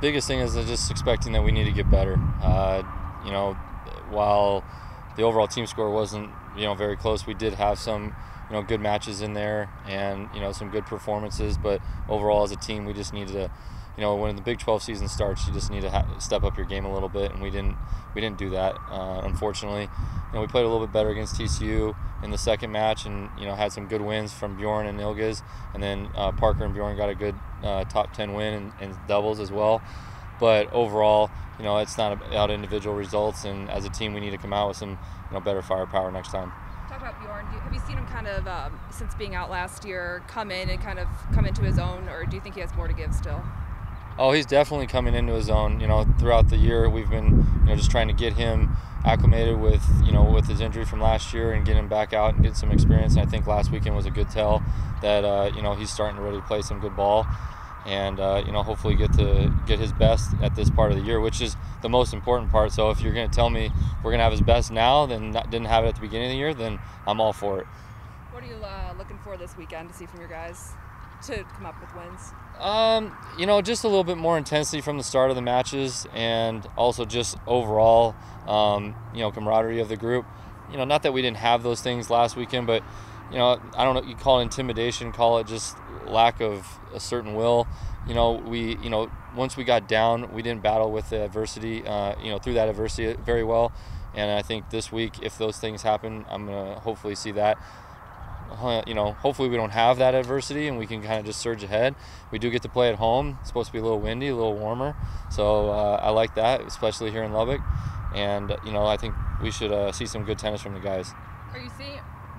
Biggest thing is just expecting that we need to get better. You know, while the overall team score wasn't, very close, we did have some, good matches in there and, some good performances. But overall, as a team, we just needed to, when the Big 12 season starts, you just need to step up your game a little bit, and we didn't do that. Unfortunately, we played a little bit better against TCU in the second match, and had some good wins from Bjorn and Ilgiz, and then Parker and Bjorn got a good top 10 win in doubles as well. But overall, it's not about individual results, and as a team, we need to come out with some better firepower next time. Talk about Bjorn. Have you seen him kind of, since being out last year, come in and kind of come into his own, or do you think he has more to give still? Oh, he's definitely coming into his own. Throughout the year, we've been, just trying to get him acclimated with, with his injury from last year and get him back out and get some experience. And I think last weekend was a good tell that, he's starting to really play some good ball, and hopefully get his best at this part of the year, which is the most important part. So if you're going to tell me we're going to have his best now, then didn't have it at the beginning of the year, then I'm all for it. What are you looking for this weekend to see from your guys to come up with wins? Just a little bit more intensity from the start of the matches, and also just overall, camaraderie of the group. Not that we didn't have those things last weekend, but, I don't know, you call it intimidation, call it just lack of a certain will. Once we got down, we didn't battle with the adversity, through that adversity very well. And I think this week, if those things happen, I'm going to hopefully see that. Hopefully we don't have that adversity and we can kind of just surge ahead. We do get to play at home. It's supposed to be a little windy, a little warmer. So I like that, especially here in Lubbock. And, I think we should see some good tennis from the guys.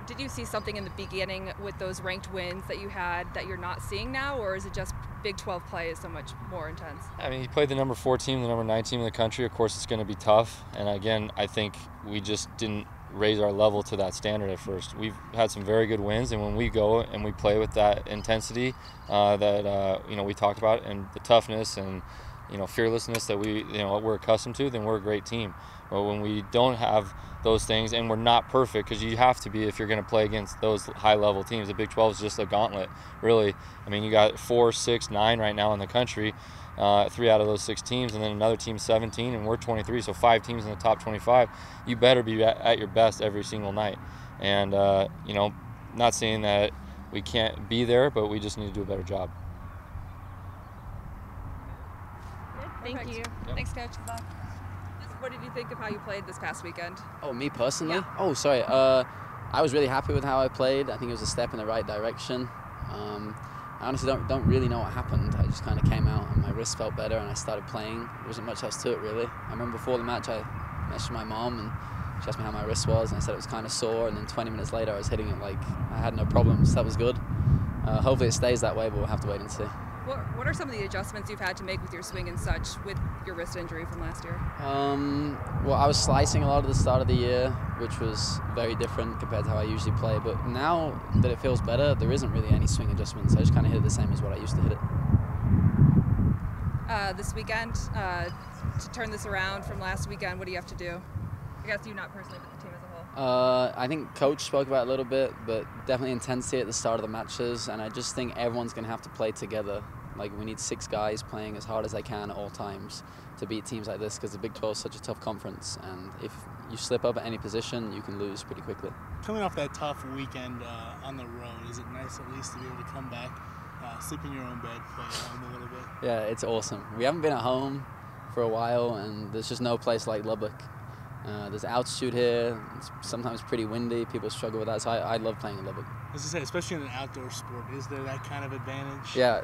Did you see something in the beginning with those ranked wins that you had that you're not seeing now, or is it just Big 12 play is so much more intense? I mean, you played the number 4 team, the number 9 team in the country. Of course, it's going to be tough. And again, I think we just didn't raise our level to that standard at first. We've had some very good wins, and when we go and we play with that intensity that we talked about, and the toughness and fearlessness that we're accustomed to, then we're a great team. But when we don't have those things, and we're not perfect, because you have to be if you're going to play against those high-level teams. The Big 12 is just a gauntlet, really. I mean, you got 4, 6, 9 right now in the country, 3 out of those 6 teams, and then another team 17, and we're 23, so 5 teams in the top 25. You better be at your best every single night. And, not saying that we can't be there, but we just need to do a better job. Thank you. Yep. Thanks, Coach. Good luck. What did you think of how you played this past weekend? Oh, me personally? Yeah. Oh, sorry. I was really happy with how I played. I think it was a step in the right direction. I honestly don't really know what happened. I just kind of came out and my wrist felt better and I started playing. There wasn't much else to it, really. I remember before the match I messaged my mom and she asked me how my wrist was, and I said it was kind of sore, and then 20 minutes later I was hitting it like I had no problems. That was good. Hopefully it stays that way, but we'll have to wait and see. What are some of the adjustments you've had to make with your swing and such with your wrist injury from last year? Well, I was slicing a lot at the start of the year, which was very different compared to how I usually play. But now that it feels better, there isn't really any swing adjustments. I just kind of hit it the same as what I used to hit it. This weekend, to turn this around from last weekend, what do you have to do? I guess you not personally, but the team as a whole. I think Coach spoke about it a little bit, but definitely intensity at the start of the matches, and I just think everyone's going to have to play together. Like, we need 6 guys playing as hard as they can at all times to beat teams like this, because the Big 12 is such a tough conference, and if you slip up at any position, you can lose pretty quickly. Coming off that tough weekend on the road, is it nice at least to be able to come back, sleep in your own bed, play at home a little bit? Yeah, it's awesome. We haven't been at home for a while, and there's just no place like Lubbock. There's altitude here. It's sometimes pretty windy. People struggle with that, so I love playing in Lubbock. As I say, especially in an outdoor sport, is there that kind of advantage? Yeah,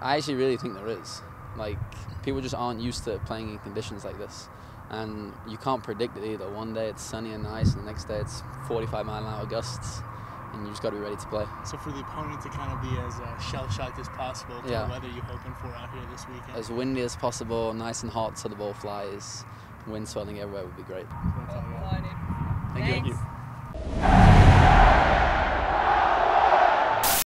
I actually really think there is. Like, people just aren't used to playing in conditions like this, and you can't predict it either. One day it's sunny and nice, and the next day it's 45-mile-an-hour gusts, and you just got to be ready to play. So for the opponent to kind of be as shell-shocked as possible, what weather are you hoping for out here this weekend? As windy as possible, nice and hot so the ball flies. Wind swelling everywhere would be great. That's all I need. Thank you.